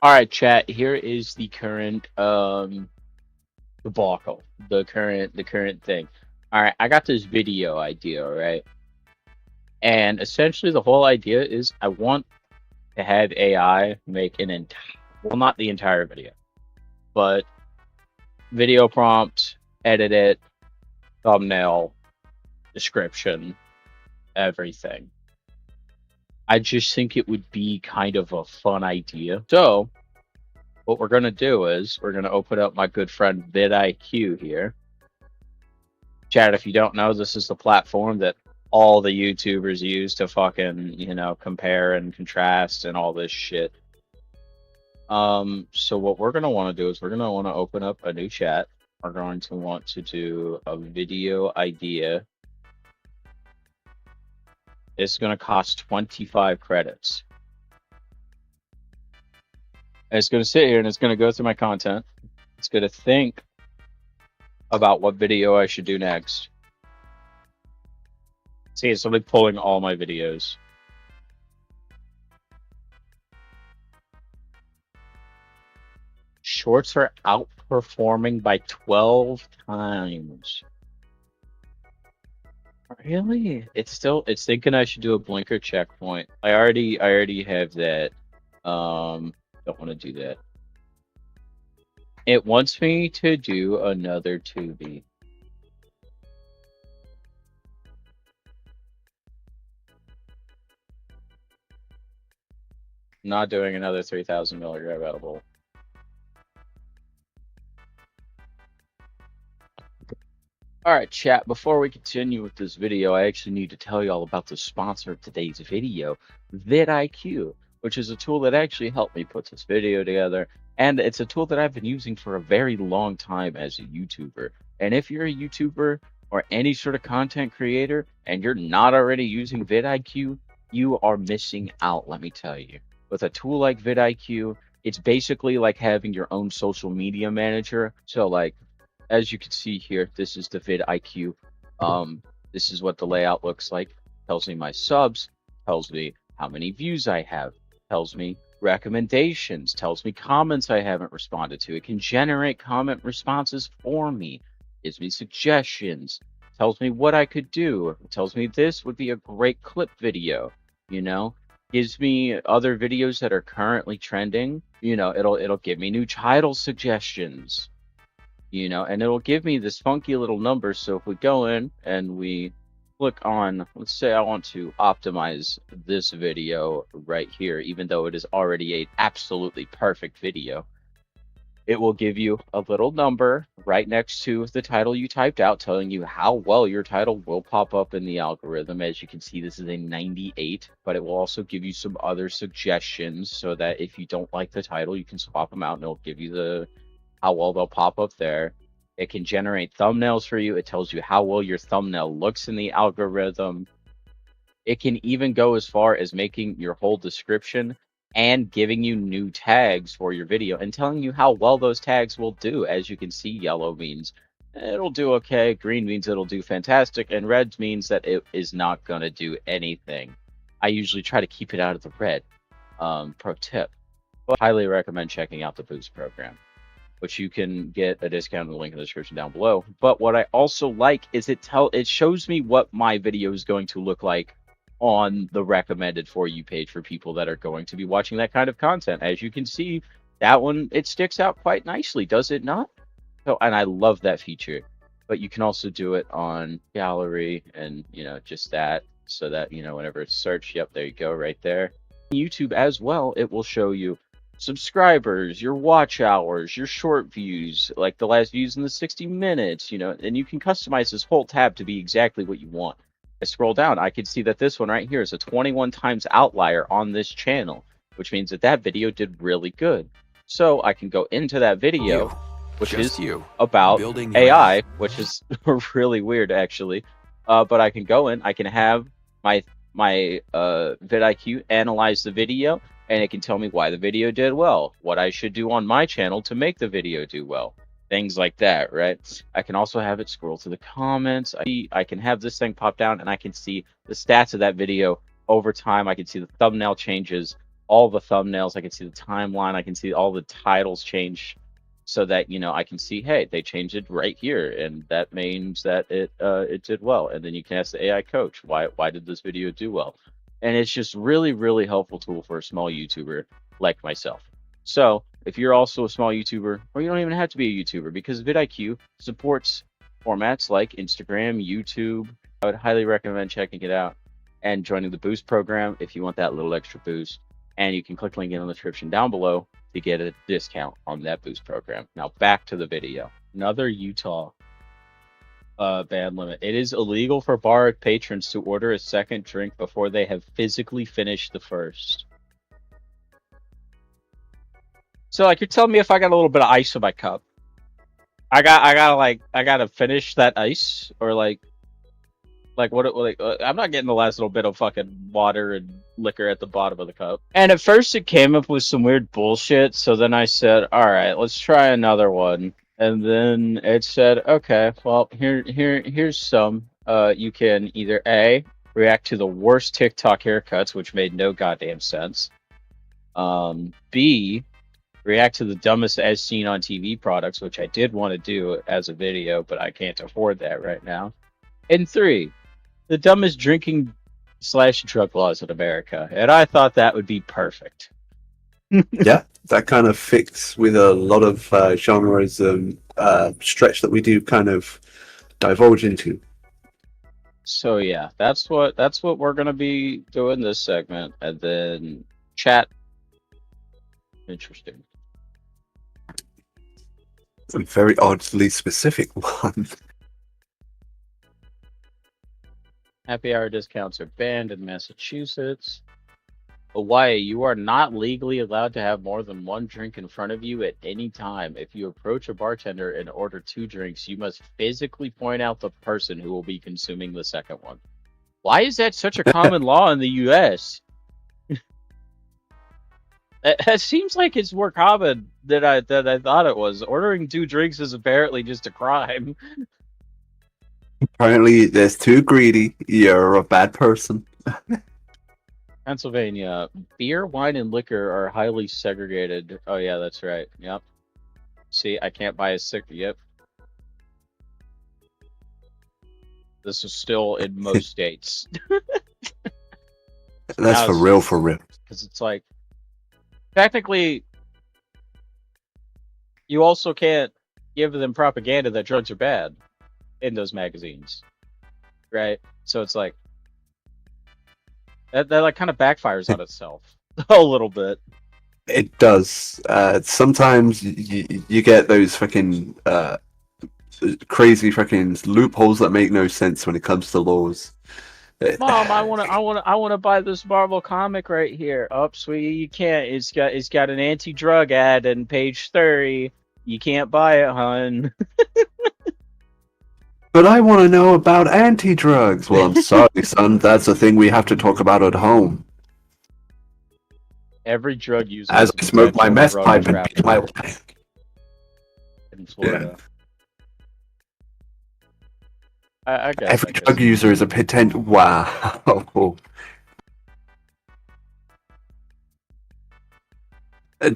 All right, chat. Here is the current debacle. The current thing. All right, I got this video idea, all right? And essentially the whole idea is I want to have AI make an entire, well, not the entire video, but video prompt, edit it, thumbnail, description, everything. I just think it would be kind of a fun idea. So, what we're going to do is we're going to open up my good friend vidIQ here. Chad, if you don't know, this is the platform that all the YouTubers use to fucking, compare and contrast and all this shit. So what we're gonna want to do is we're gonna want to open up a new chat. We're going to want to do a video idea. It's gonna cost 25 credits. And it's gonna sit here and it's gonna go through my content. It's gonna think about what video I should do next. See, it's like pulling all my videos. Shorts are outperforming by 12 times. Really? It's thinking I should do a blinker checkpoint. I already have that. Don't want to do that. It wants me to do another Tubi. Not doing another 3,000 milligram edible. Alright, chat, before we continue with this video, I actually need to tell you all about the sponsor of today's video, vidIQ, which is a tool that actually helped me put this video together, and it's a tool that I've been using for a very long time as a YouTuber. And if you're a YouTuber or any sort of content creator and you're not already using vidIQ, you are missing out, let me tell you. With a tool like vidIQ, it's basically like having your own social media manager. So like, as you can see here, this is the vidIQ. This is what the layout looks like. Tells me my subs, tells me how many views I have, tells me recommendations, tells me comments I haven't responded to. It can generate comment responses for me, gives me suggestions, tells me what I could do, tells me this would be a great clip video, gives me other videos that are currently trending. It'll give me new title suggestions. And it'll give me this funky little number. So if we go in and we click on, let's say I want to optimize this video right here, even though it is already an absolutely perfect video, it will give you a little number right next to the title you typed out, telling you how well your title will pop up in the algorithm. As you can see, this is a 98, but it will also give you some other suggestions so that if you don't like the title, you can swap them out and it'll give you how well they'll pop up there. It can generate thumbnails for you. It tells you how well your thumbnail looks in the algorithm. It can even go as far as making your whole description and giving you new tags for your video and telling you how well those tags will do. As you can see, yellow means it'll do okay, green means it'll do fantastic, and red means that it is not going to do anything. I usually try to keep it out of the red. Pro tip. But highly recommend checking out the Boost program, which you can get a discount in the link in the description down below. But what I also like is it shows me what my video is going to look like on the recommended for you page for people that are going to be watching that kind of content. As you can see, that one, it sticks out quite nicely, does it not? So, and I love that feature. But you can also do it on gallery and, just that, so that, whenever it's search, yep, there you go, right there. YouTube as well, it will show you subscribers, your watch hours, your short views, like the last views in the 60 minutes, and you can customize this whole tab to be exactly what you want. I scroll down, I can see that this one right here is a 21 times outlier on this channel, which means that video did really good. So I can go into that video, which is about AI, which is really weird actually. But I can go in, I can have my vidIQ analyze the video, and it can tell me why the video did well, what I should do on my channel to make the video do well, things like that, right? I can also have it scroll to the comments. I can have this thing pop down, and I can see the stats of that video over time. I can see the thumbnail changes. all the thumbnails. I can see the timeline. I can see all the titles change, so that I can see, hey, they changed it right here, and that means that it did well. And then you can ask the AI coach, why did this video do well? And it's just really, really helpful tool for a small YouTuber like myself. So if you're also a small YouTuber, or you don't even have to be a YouTuber, because vidIQ supports formats like Instagram, YouTube, I would highly recommend checking it out and joining the Boost program if you want that little extra boost. And you can click link in the description down below to get a discount on that Boost program. Now back to the video. Another Utah ban limit. It is illegal for bar patrons to order a second drink before they have physically finished the first. So like, you're telling me if I got a little bit of ice in my cup, I gotta finish that ice, or like what? Like, I'm not getting the last little bit of fucking water and liquor at the bottom of the cup. And at first it came up with some weird bullshit. So then I said, all right, let's try another one. And then it said, okay, well, here's some. You can either A, react to the worst TikTok haircuts, which made no goddamn sense. B, react to the dumbest as seen on TV products, which I did want to do as a video, but I can't afford that right now. And 3, the dumbest drinking / drug laws in America. And I thought that would be perfect. Yeah, that kind of fits with a lot of genres and stretch that we do kind of divulge into. So yeah, that's what we're gonna be doing this segment, and then chat. Interesting. A very oddly specific one. Happy hour discounts are banned in Massachusetts. Hawaii, you are not legally allowed to have more than one drink in front of you at any time. If you approach a bartender and order 2 drinks, you must physically point out the person who will be consuming the second one. Why is that such a common law in the U.S.? It seems like it's more common than I thought it was. Ordering 2 drinks is apparently just a crime. Apparently, there's too greedy. You're a bad person. Pennsylvania, beer, wine, and liquor are highly segregated. Oh yeah, that's right. Yep. See, I can't buy a sick. Yep. This is still in most states. That's for real, for real. Because it's like, technically, you also can't give them propaganda that drugs are bad in those magazines, right? So it's like that like kind of backfires on itself a little bit. It does. Sometimes you get those fucking crazy fucking loopholes that make no sense when it comes to laws. Mom, I wanna buy this Marvel comic right here. Oh, sweetie, you can't. It's got an anti-drug ad on page 30. You can't buy it, hun. But I want to know about anti-drugs. Well, I'm sorry, son. That's a thing we have to talk about at home. Every drug user. As I smoke my meth pipe and beat my wife. In Florida. Yeah. I guess. Every drug user is a potential. Wow.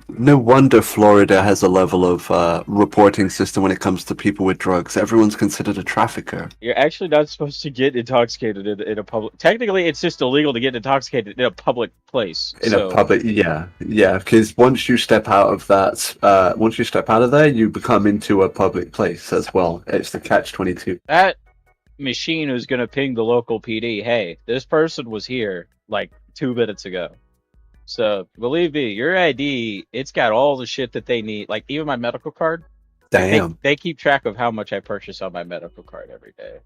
No wonder Florida has a level of reporting system when it comes to people with drugs. Everyone's considered a trafficker. You're actually not supposed to get intoxicated in a public. Technically, it's just illegal to get intoxicated in a public place. A public, yeah. Because once you step out of that, once you step out of there, you become into a public place as well. It's the catch-22. That machine was gonna ping the local PD. Hey, this person was here like 2 minutes ago. So believe me, your ID, it's got all the shit that they need. Like even my medical card. Damn. They keep track of how much I purchase on my medical card every day.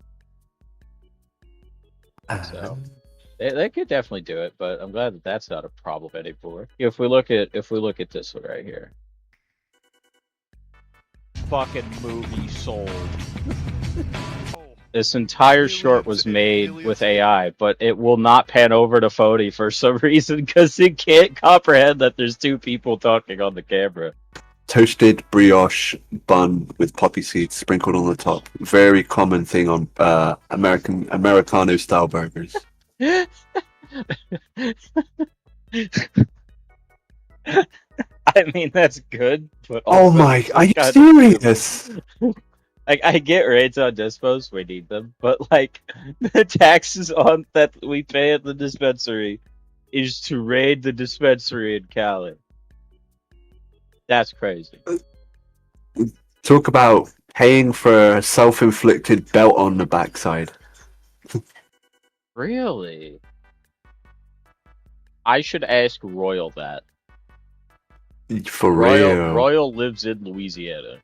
So they could definitely do it, but I'm glad that that's not a problem anymore. If we look at this one right here. Fucking movie sold. This entire short was made with AI, but it will not pan over to Fody for some reason because it can't comprehend that there's 2 people talking on the camera. Toasted brioche bun with poppy seeds sprinkled on the top. Very common thing on Americano style burgers. I mean, that's good, but Oh also my, are still you kind of stupid. serious? Like, I get rates on dispos, we need them, but like the taxes on that we pay at the dispensary is to raid the dispensary in Cali. That's crazy. Talk about paying for a self-inflicted belt on the backside. Really? I should ask Royal that. For Royal real. Royal lives in Louisiana,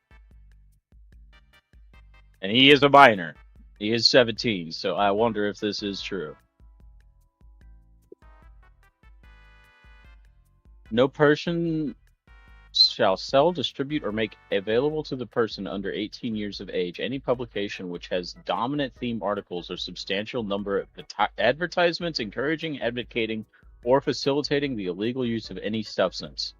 and he is a minor. He is 17, so I wonder if this is true. No person shall sell, distribute, or make available to the person under 18 years of age any publication which has dominant theme articles or substantial number of advertisements encouraging, advocating, or facilitating the illegal use of any substance.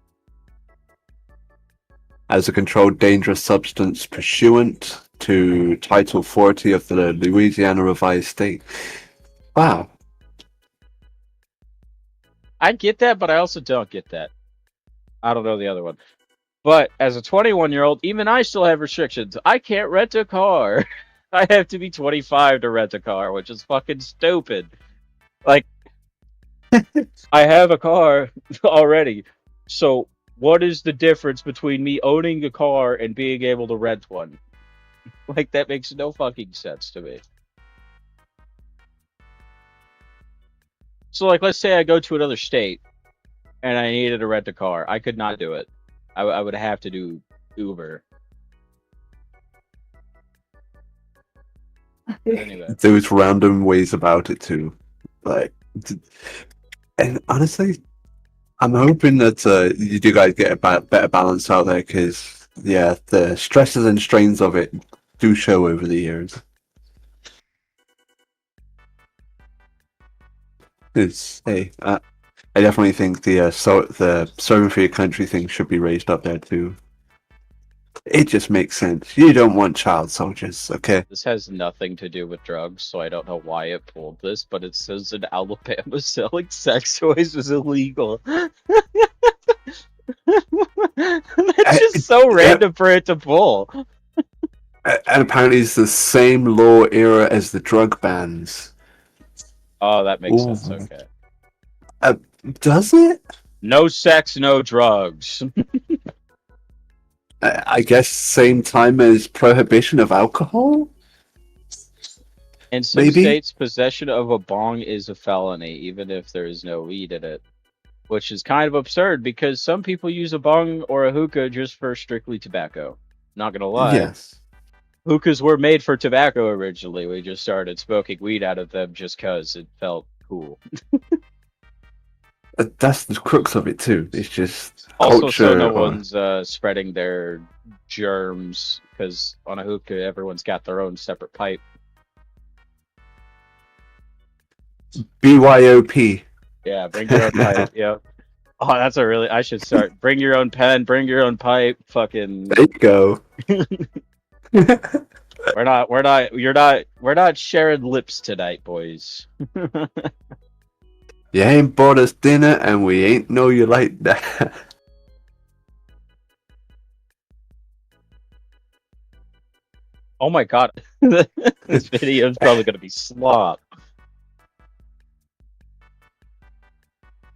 As a controlled dangerous substance pursuant to Title 40 of the Louisiana Revised State. Wow. I get that, but I also don't get that. I don't know the other one. But as a 21-year-old, even I still have restrictions. I can't rent a car. I have to be 25 to rent a car, which is fucking stupid. Like, I have a car already. So, what is the difference between me owning a car and being able to rent one? Like, that makes no fucking sense to me. So, like, let's say I go to another state and I needed to rent a car. I could not do it. I would have to do Uber. Anyway, Those random ways about it too. Like, and honestly, I'm hoping that you do guys get a better balance out there because, yeah, the stresses and strains of it do show over the years. It's, hey, I definitely think the serving for your country thing should be raised up there too. It just makes sense. You don't want child soldiers, okay? this has nothing to do with drugs, so I don't know why it pulled this, but it says in Alabama selling sex toys is illegal. That's just so Yeah, random for it to pull. and apparently it's the same law era as the drug bans. Oh, that makes Ooh. sense. Okay. Uh, does it? No sex, no drugs. I guess same time as prohibition of alcohol? In some Maybe? states, possession of a bong is a felony, even if there is no weed in it. Which is kind of absurd because some people use a bong or a hookah just for strictly tobacco. Not gonna lie. Yes. Hookahs were made for tobacco originally. We just started smoking weed out of them just because it felt cool. That's the crux of it too. It's just Also, so culture no or one's spreading their germs because on a hookah, everyone's got their own separate pipe. BYOP. Yeah, bring your own pipe. Yep. Oh, that's a really. I should start. Bring your own pen. Bring your own pipe. Fucking. There you go. We're not. We're not. You're not. We're not sharing lips tonight, boys. You ain't bought us dinner and we ain't know you like that. Oh my god, this video is probably gonna be slop.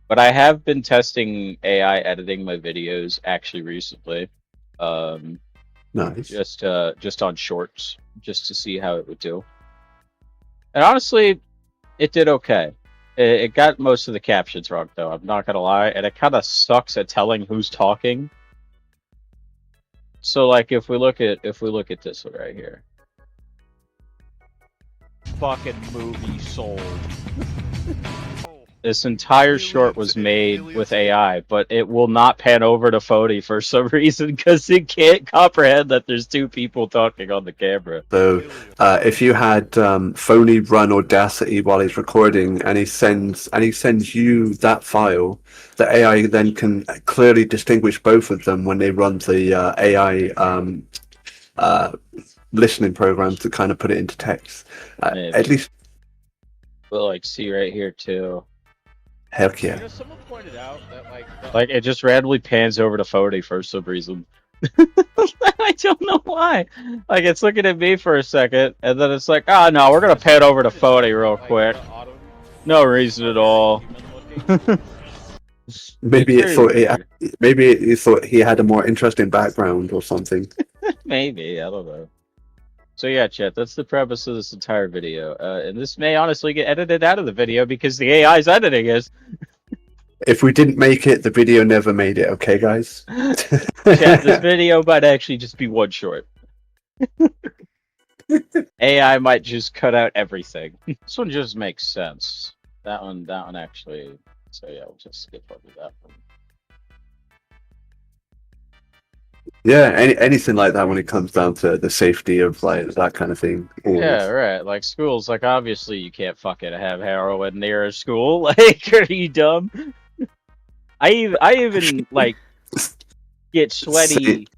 But I have been testing AI editing my videos actually recently. Um, Nice. just on shorts, just to see how it would do. And honestly, it did okay. It got most of the captions wrong, though. I'm not gonna lie, and it kind of sucks at telling who's talking. So, like, if we look at this one right here, fucking movie sold. This entire short was made with AI, but it will not pan over to Fody for some reason because it can't comprehend that there's two people talking on the camera. So, if you had Phony run Audacity while he's recording, and he sends you that file, the AI then can clearly distinguish both of them when they run the AI listening program to kind of put it into text. At Maybe. least, But like, see right here too. Heck yeah. Someone pointed out that like it just randomly pans over to Fody for some reason. I don't know why. Like it's looking at me for a second, and then it's like, oh no, we're gonna pan over to Fody real quick. No reason at all. It's Maybe it very thought it, weird. maybe it thought he had a more interesting background or something. Maybe, I don't know. So yeah, chat, that's the premise of this entire video. And this may honestly get edited out of the video because the AI is editing it. If we didn't make it, the video never made it. Okay, guys. Chat, this video might actually just be one short. AI might just cut out everything. This one just makes sense. That one actually. So yeah, we'll just skip over that one. Yeah, anything like that when it comes down to the safety of like that kind of thing. Always. Yeah, right. Like schools, like obviously you can't fucking have heroin near a school. Like, are you dumb? I even like get sweaty.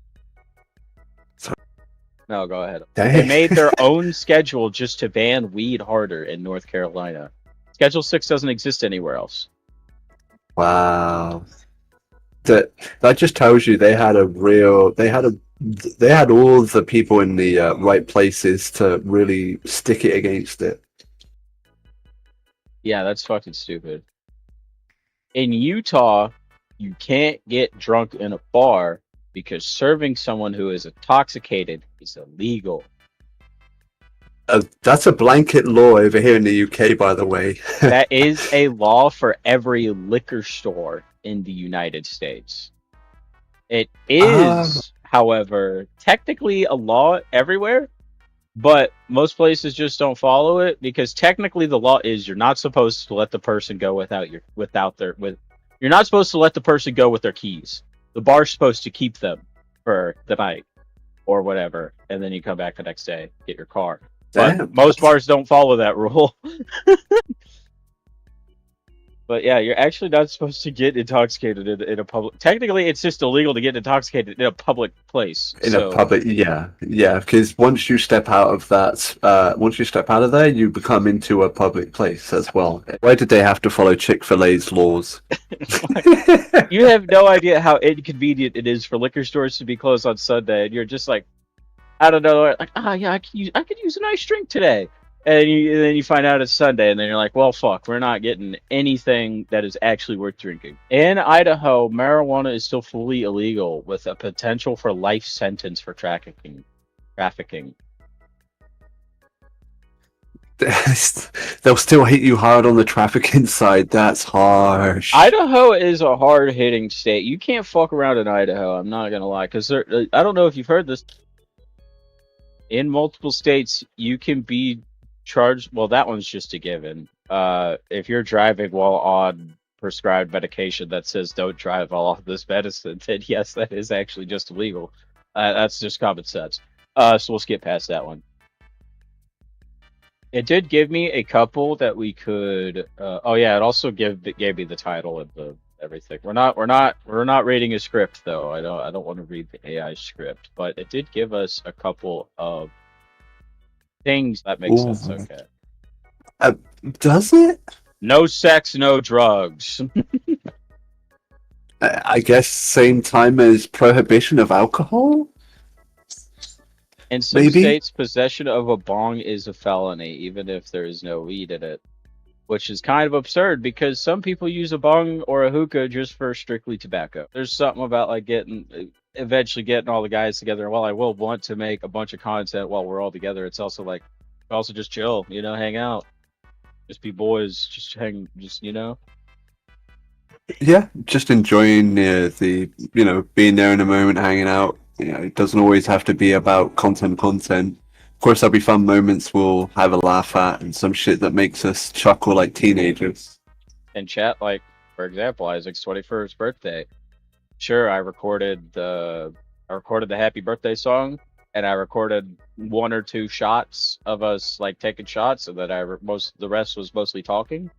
No, go ahead. They made their own schedule just to ban weed harder in North Carolina. Schedule 6 doesn't exist anywhere else. Wow. That just tells you they had all the people in the right places to really stick it against it. Yeah, that's fucking stupid. In Utah, you can't get drunk in a bar because serving someone who is intoxicated is illegal. That's a blanket law over here in the UK, by the way. That is a law for every liquor store in the United States. It is, however, technically a law everywhere, but most places just don't follow it because technically the law is you're not supposed to let the person go you're not supposed to let the person go with their keys. The bar's supposed to keep them for the night or whatever, and then you come back the next day, get your car. But most bars don't follow that rule. But yeah, you're actually not supposed to get intoxicated in a public. Technically, it's just illegal to get intoxicated in a public place. A public, yeah. Because once you step out of there, you become into a public place as well. Why did they have to follow Chick-fil-A's laws? You have no idea how inconvenient it is for liquor stores to be closed on Sunday, and you're just like, I don't know, like, yeah, I could use a nice drink today. And then you find out it's Sunday, and then you're like, well, fuck, we're not getting anything that is actually worth drinking. In Idaho, marijuana is still fully illegal with a potential for life sentence for trafficking. They'll still hit you hard on the trafficking side. That's harsh. Idaho is a hard-hitting state. You can't fuck around in Idaho, I'm not going to lie. Because I don't know if you've heard this. In multiple states, you can be charged. Well, that one's just a given. If you're driving while on prescribed medication that says don't drive while on this medicine, then yes, that is actually just illegal. That's just common sense. So we'll skip past that one. It did give me a couple that we could. Oh yeah, it also gave me the title and the everything. We're not reading a script though. I don't want to read the AI script, but it did give us a couple of things that make sense. Okay. Does it? No sex, no drugs. I guess same time as prohibition of alcohol. In some states, possession of a bong is a felony, even if there is no weed in it. Which is kind of absurd because some people use a bong or a hookah just for strictly tobacco. There's something about like eventually getting all the guys together. And while I will want to make a bunch of content while we're all together, it's also like, also just chill, hang out, just be boys, just hang, just Yeah, just enjoying the being there in the moment, hanging out. It doesn't always have to be about content. Of course, there'll be fun moments we'll have a laugh at and some shit that makes us chuckle like teenagers. And chat, like, for example, Isaac's 21st birthday. Sure, I recorded the happy birthday song, and I recorded 1 or 2 shots of us like taking shots, and then the rest was mostly talking.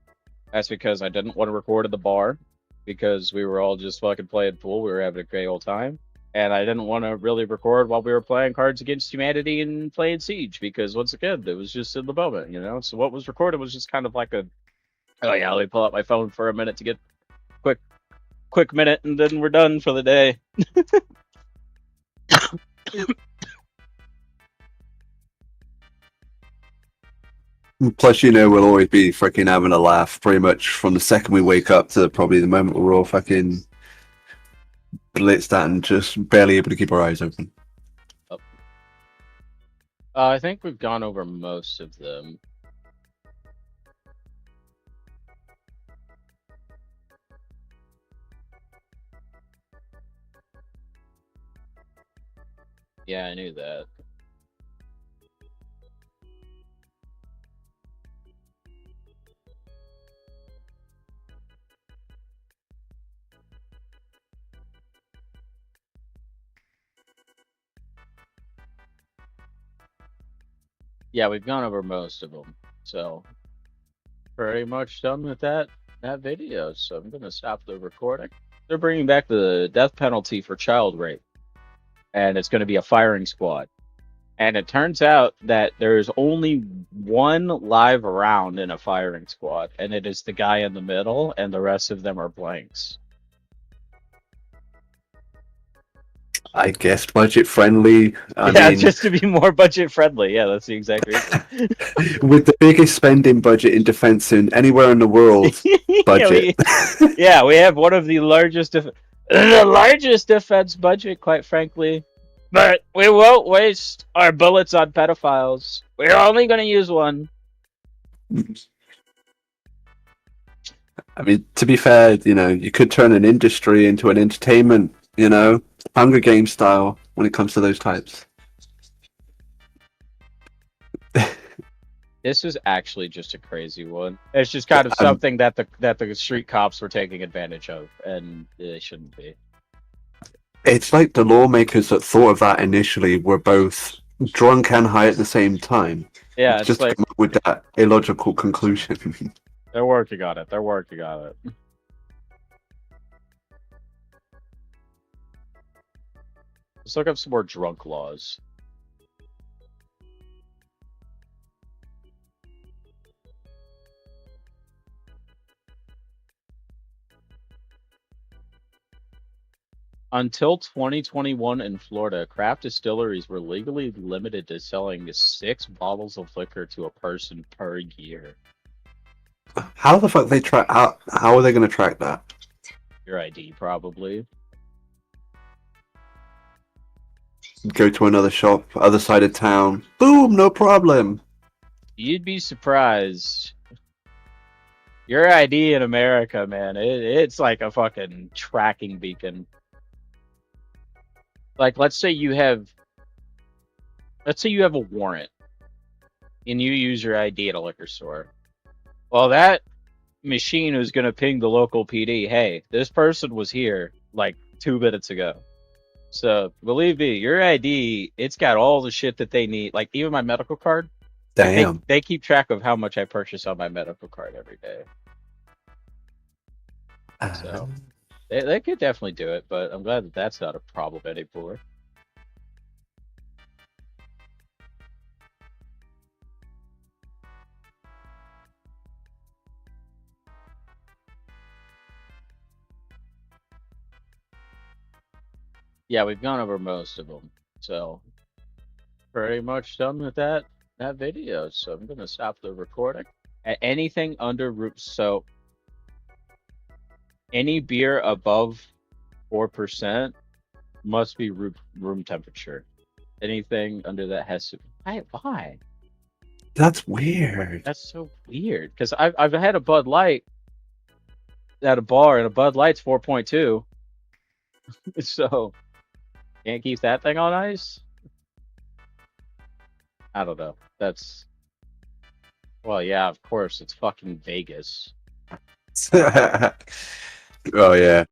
That's because I didn't want to record at the bar because we were all just fucking playing pool. We were having a great old time. And I didn't want to really record while we were playing Cards Against Humanity and playing Siege because, once again, it was just in the moment, So what was recorded was just kind of like a Oh yeah, let me pull out my phone for a minute to get quick quick minute, and then we're done for the day. Plus, you know, we'll always be freaking having a laugh pretty much from the second we wake up to probably the moment we're all fucking blitzed out and just barely able to keep our eyes open. Oh. I think we've gone over most of them. Yeah, I knew that. Yeah, we've gone over most of them. So pretty much done with that video. So I'm gonna stop the recording. They're bringing back the death penalty for child rape, and it's going to be a firing squad. And it turns out that there's only one live round in a firing squad, and it is the guy in the middle, and the rest of them are blanks. I guess budget friendly. I Yeah, mean, just to be more budget friendly. Yeah, that's the exact reason. with the biggest spending budget in defense in anywhere in the world, yeah, budget. we have one of the largest the largest defense budget, quite frankly. But we won't waste our bullets on pedophiles. We're only going to use one. I mean, to be fair, you know, you could turn an industry into an entertainment, you know, Hunger Games style when it comes to those types. This is actually just a crazy one. It's just kind of Um, something that the street cops were taking advantage of, and they shouldn't be. it's like the lawmakers that thought of that initially were both drunk and high at the same time, Yeah, it's just to like come up with that illogical conclusion. they're working on it. They're working on it. Let's look up some more drunk laws. Until 2021 in Florida, craft distilleries were legally limited to selling 6 bottles of liquor to a person per year. How the fuck they track? How are they going to track that? Your ID, probably. Go to another shop, other side of town. Boom, no problem. You'd be surprised. Your ID in America, man, it's like a fucking tracking beacon. Like, let's say you have a warrant and you use your ID at a liquor store. Well, that machine is going to ping the local PD, hey, this person was here like 2 minutes ago. So believe me, your ID, it's got all the shit that they need. Like even my medical card, like Damn. they keep track of how much I purchase on my medical card every day. So they could definitely do it, but I'm glad that that's not a problem anymore. Yeah, we've gone over most of them, so pretty much done with that video. So I'm gonna stop the recording. Anything under root, so any beer above 4% must be room temperature. Anything under that has to. Why? That's weird. That's so weird. Because I've had a Bud Light at a bar, and a Bud Light's 4.2. So can't keep that thing on ice. I don't know. That's well, yeah, of course, it's fucking Vegas. Oh yeah.